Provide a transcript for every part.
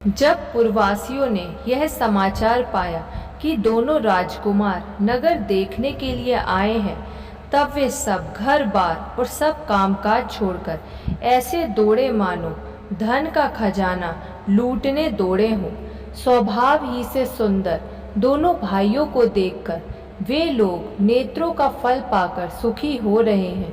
जब पुरवासियों ने यह समाचार पाया कि दोनों राजकुमार नगर देखने के लिए आए हैं, तब वे सब घर बार और सब कामकाज छोड़कर ऐसे दौड़े मानो धन का खजाना लूटने दौड़े हों। स्वभाव ही से सुंदर दोनों भाइयों को देखकर वे लोग नेत्रों का फल पाकर सुखी हो रहे हैं।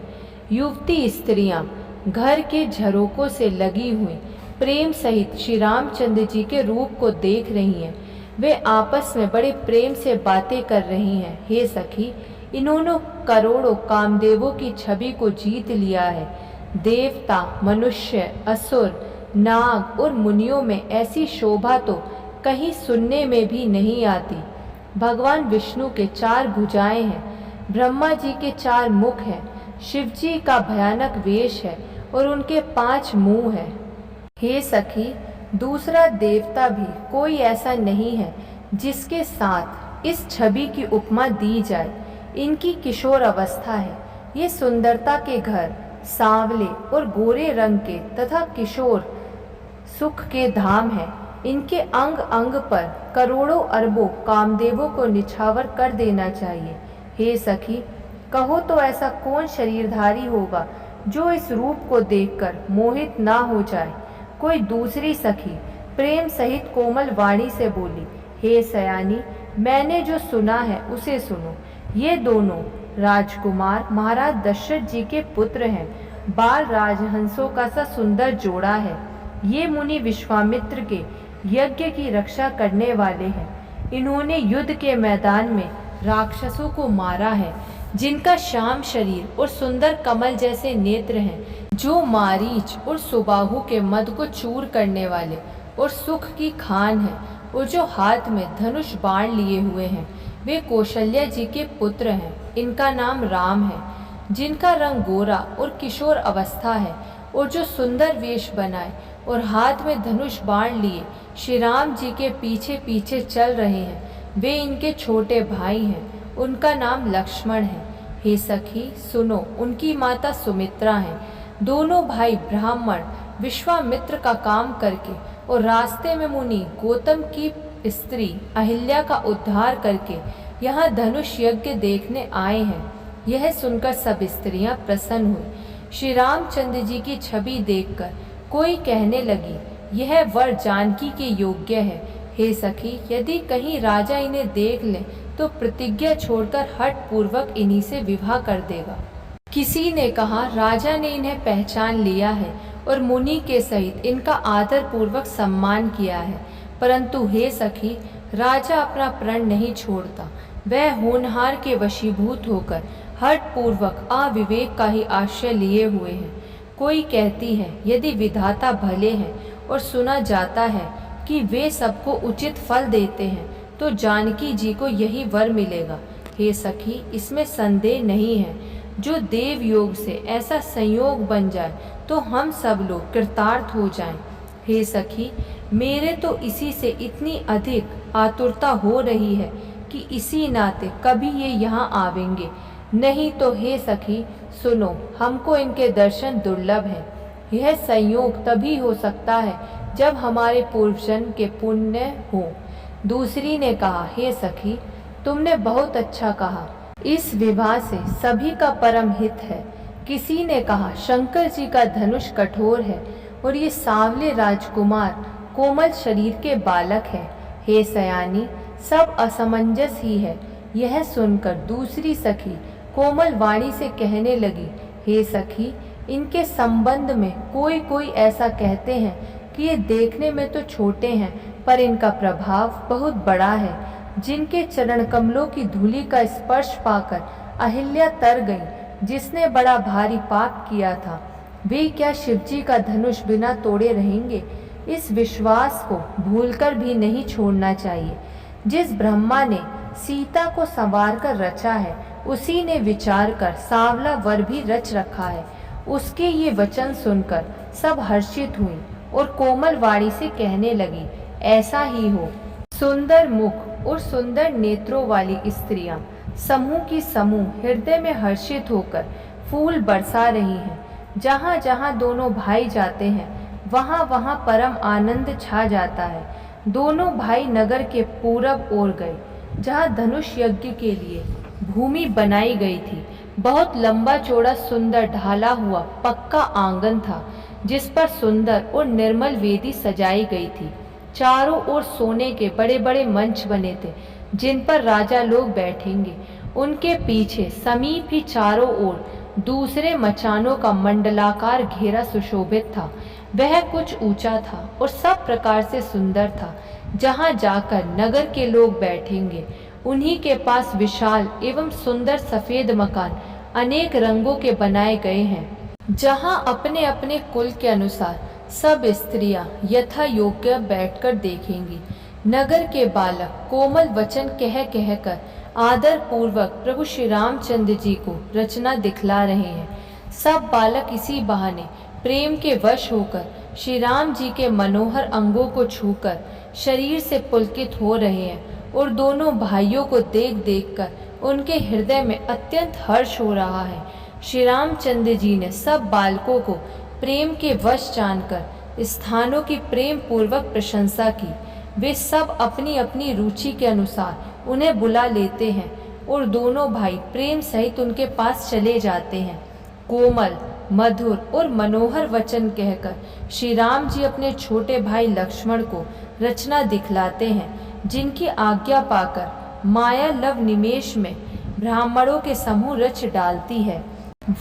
युवती स्त्रियां घर के झरोकों से लगी हुई प्रेम सहित श्री रामचंद्र जी के रूप को देख रही हैं। वे आपस में बड़े प्रेम से बातें कर रही हैं। हे सखी, इन्होंने करोड़ों कामदेवों की छवि को जीत लिया है। देवता, मनुष्य, असुर, नाग और मुनियों में ऐसी शोभा तो कहीं सुनने में भी नहीं आती। भगवान विष्णु के 4 भुजाएं हैं, ब्रह्मा जी के 4 मुख हैं, शिव जी का भयानक वेश है और उनके 5 मुंह हैं। हे सखी, दूसरा देवता भी कोई ऐसा नहीं है जिसके साथ इस छवि की उपमा दी जाए। इनकी किशोर अवस्था है। ये सुंदरता के घर सांवले और गोरे रंग के तथा किशोर सुख के धाम है। इनके अंग अंग पर करोड़ों अरबों कामदेवों को निछावर कर देना चाहिए। हे सखी, कहो तो ऐसा कौन शरीरधारी होगा जो इस रूप को देखकर मोहित ना हो जाए। कोई दूसरी सखी प्रेम सहित कोमल वाणी से बोली, हे सयानी, मैंने जो सुना है उसे सुनो। ये दोनों राजकुमार महाराज दशरथ जी के पुत्र हैं। बाल राजहंसों का सा सुंदर जोड़ा है। ये मुनि विश्वामित्र के यज्ञ की रक्षा करने वाले हैं। इन्होंने युद्ध के मैदान में राक्षसों को मारा है, जिनका श्याम शरीर और सुंदर कमल जैसे नेत्र हैं, जो मारीच और सुबाहु के मद को चूर करने वाले और सुख की खान है, और जो हाथ में धनुष बाण लिए हुए हैं। वे कौशल्या जी के पुत्र हैं। इनका नाम राम है, जिनका रंग गोरा और किशोर अवस्था है, और जो सुंदर वेश बनाए और हाथ में धनुष बाण लिए श्री राम जी के पीछे पीछे चल रहे हैं। वे इनके छोटे भाई हैं। उनका नाम लक्ष्मण है। हे सखी सुनो, उनकी माता सुमित्रा है। दोनों भाई ब्राह्मण विश्वामित्र का काम करके और रास्ते में मुनि गौतम की स्त्री अहिल्या का उद्धार करके यहाँ धनुष यज्ञ देखने आए हैं। यह सुनकर सब स्त्रियां प्रसन्न हुई। श्री रामचंद्र जी की छवि देखकर कोई कहने लगी, यह वर जानकी के योग्य है। हे सखी, यदि कहीं राजा इन्हें देख ले तो प्रतिज्ञा छोड़कर हठ पूर्वक इन्हीं से विवाह कर देगा। किसी ने कहा, राजा ने इन्हें पहचान लिया है और मुनि के सहित इनका आदर पूर्वक सम्मान किया है। परंतु हे सखी, राजा अपना प्रण नहीं छोड़ता। वह होनहार के वशीभूत होकर हठ पूर्वक अविवेक का ही आश्रय लिए हुए हैं। कोई कहती है, यदि विधाता भले हैं और सुना जाता है कि वे सबको उचित फल देते हैं, तो जानकी जी को यही वर मिलेगा। हे सखी, इसमें संदेह नहीं है। जो देव योग से ऐसा संयोग बन जाए तो हम सब लोग कृतार्थ हो जाएं। हे सखी, मेरे तो इसी से इतनी अधिक आतुरता हो रही है कि इसी नाते कभी ये यहाँ आवेंगे। नहीं तो हे सखी सुनो, हमको इनके दर्शन दुर्लभ हैं। यह संयोग तभी हो सकता है जब हमारे पूर्वजन्म के पुण्य हो। दूसरी ने कहा, हे सखी, तुमने बहुत अच्छा कहा। इस विवाह से सभी का परम हित है। किसी ने कहा, शंकर जी का धनुष कठोर है और ये सांवले राजकुमार कोमल शरीर के बालक हैं। हे सयानी, सब असमंजस ही है। यह सुनकर दूसरी सखी कोमल वाणी से कहने लगी, हे सखी, इनके संबंध में कोई कोई ऐसा कहते हैं कि ये देखने में तो छोटे हैं, पर इनका प्रभाव बहुत बड़ा है। जिनके चरण कमलों की धूलि का स्पर्श पाकर अहिल्या तर गई, जिसने बड़ा भारी पाप किया था, वे क्या शिवजी का धनुष बिना तोड़े रहेंगे? इस विश्वास को भूलकर भी नहीं छोड़ना चाहिए। जिस ब्रह्मा ने सीता को संवार कर रचा है, उसी ने विचार कर सांवला वर भी रच रखा है। उसके ये वचन सुनकर सब हर्षित हुई और कोमल वाणी से कहने लगी, ऐसा ही हो। सुंदर मुख और सुंदर नेत्रों वाली स्त्रियां समूह की समूह हृदय में हर्षित होकर फूल बरसा रही हैं। जहाँ जहाँ दोनों भाई जाते हैं, वहाँ वहाँ परम आनंद छा जाता है। दोनों भाई नगर के पूरब ओर गए, जहाँ धनुष यज्ञ के लिए भूमि बनाई गई थी। बहुत लंबा चौड़ा सुंदर ढाला हुआ पक्का आंगन था, जिस पर सुंदर और निर्मल वेदी सजाई गई थी। चारों ओर सोने के बड़े बड़े मंच बने थे, जिन पर राजा लोग बैठेंगे। उनके पीछे समीप ही चारों ओर दूसरे मचानों का मंडलाकार घेरा सुशोभित था। वह कुछ ऊंचा था और सब प्रकार से सुंदर था। जहाँ जाकर नगर के लोग बैठेंगे, उन्हीं के पास विशाल एवं सुंदर सफेद मकान अनेक रंगों के बनाए गए हैं, जहाँ अपने अपने कुल के अनुसार सब स्त्रियां यथा योग्य बैठकर देखेंगी। नगर के बालक कोमल वचन कह कहकर आदर पूर्वक प्रभु श्री रामचंद्र जी को रचना दिखला रहे हैं। सब बालक इसी बहाने प्रेम के वश होकर श्री राम जी के मनोहर अंगों को छूकर शरीर से पुलकित हो रहे हैं और दोनों भाइयों को देख देखकर उनके हृदय में अत्यंत हर्ष हो रहा है। श्री रामचंद्र जी ने सब बालकों को प्रेम के वश जानकर स्थानों की प्रेम पूर्वक प्रशंसा की। वे सब अपनी अपनी रुचि के अनुसार उन्हें बुला लेते हैं और दोनों भाई प्रेम सहित उनके पास चले जाते हैं। कोमल, मधुर और मनोहर वचन कहकर श्री राम जी अपने छोटे भाई लक्ष्मण को रचना दिखलाते हैं, जिनकी आज्ञा पाकर माया लव निमेष में ब्राह्मणों के समूह रच डालती है।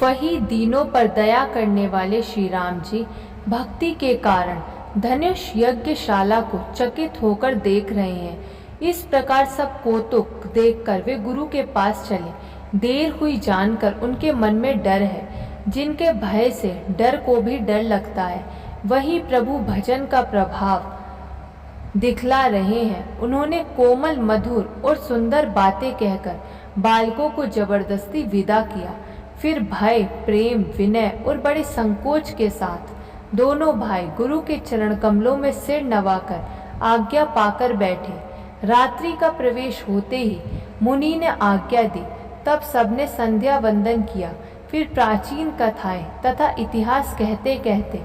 वही दीनों पर दया करने वाले श्री राम जी भक्ति के कारण धनुष यज्ञशाला को चकित होकर देख रहे हैं। इस प्रकार सब कौतुक देखकर वे गुरु के पास चले। देर हुई जानकर उनके मन में डर है। जिनके भय से डर को भी डर लगता है, वही प्रभु भजन का प्रभाव दिखला रहे हैं। उन्होंने कोमल, मधुर और सुंदर बातें कहकर बालकों को जबरदस्ती विदा किया। फिर भय, प्रेम, विनय और बड़े संकोच के साथ दोनों भाई गुरु के चरण कमलों में सिर नवाकर आज्ञा पाकर बैठे। रात्रि का प्रवेश होते ही मुनि ने आज्ञा दी। तब सबने संध्या वंदन किया। फिर प्राचीन कथाएं तथा इतिहास कहते कहते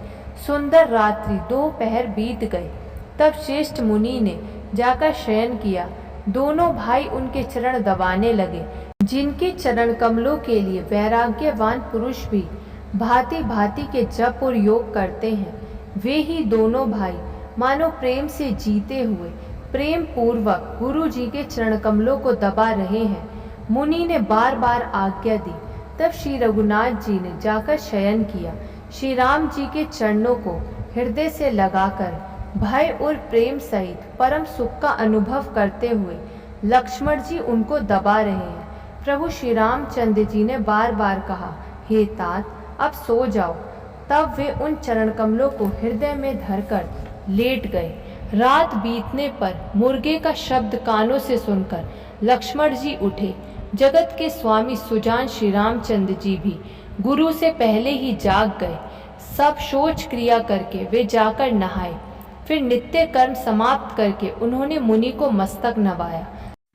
सुंदर रात्रि 2 पहर बीत गए। तब श्रेष्ठ मुनि ने जाकर शयन किया। दोनों भाई उनके चरण दबाने लगे। जिनके चरण कमलों के लिए वैराग्यवान पुरुष भी भांति भांति के जप और योग करते हैं, वे ही दोनों भाई मानो प्रेम से जीते हुए प्रेम पूर्वक गुरु जी के चरण कमलों को दबा रहे हैं। मुनि ने बार बार आज्ञा दी। तब श्री रघुनाथ जी ने जाकर शयन किया। श्री राम जी के चरणों को हृदय से लगाकर भय और प्रेम सहित परम सुख का अनुभव करते हुए लक्ष्मण जी उनको दबा रहे हैं। प्रभु श्री रामचंद्र जी ने बार बार कहा, हे तात, अब सो जाओ। तब वे उन चरण कमलों को हृदय में धरकर लेट गए। रात बीतने पर मुर्गे का शब्द कानों से सुनकर लक्ष्मण जी उठे। जगत के स्वामी सुजान श्री रामचंद्र जी भी गुरु से पहले ही जाग गए। सब शौच क्रिया करके वे जाकर नहाए। फिर नित्य कर्म समाप्त करके उन्होंने मुनि को मस्तक नवाया।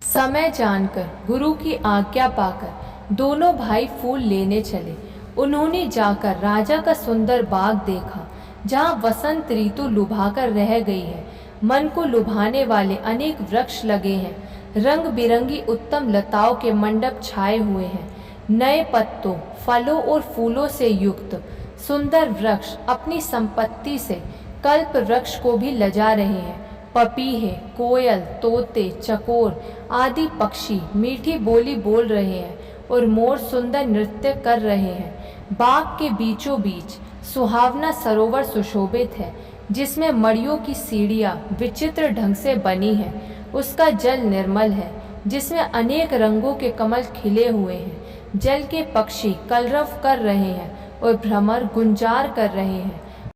समय जानकर गुरु की आज्ञा पाकर दोनों भाई फूल लेने चले। उन्होंने जाकर राजा का सुंदर बाग देखा, जहाँ वसंत ऋतु लुभाकर रह गई है। मन को लुभाने वाले अनेक वृक्ष लगे हैं। रंग बिरंगी उत्तम लताओं के मंडप छाए हुए हैं। नए पत्तों, फलों और फूलों से युक्त सुंदर वृक्ष अपनी संपत्ति से कल्प वृक्ष को भी लजा रहे हैं। पपीहे, कोयल, तोते, चकोर आदि पक्षी मीठी बोली बोल रहे हैं और मोर सुंदर नृत्य कर रहे हैं। बाग के बीचों बीच सुहावना सरोवर सुशोभित है, जिसमें मड़ियों की सीढ़ियाँ विचित्र ढंग से बनी हैं। उसका जल निर्मल है, जिसमें अनेक रंगों के कमल खिले हुए हैं। जल के पक्षी कलरव कर रहे हैं और भ्रमर गुंजार कर रहे हैं।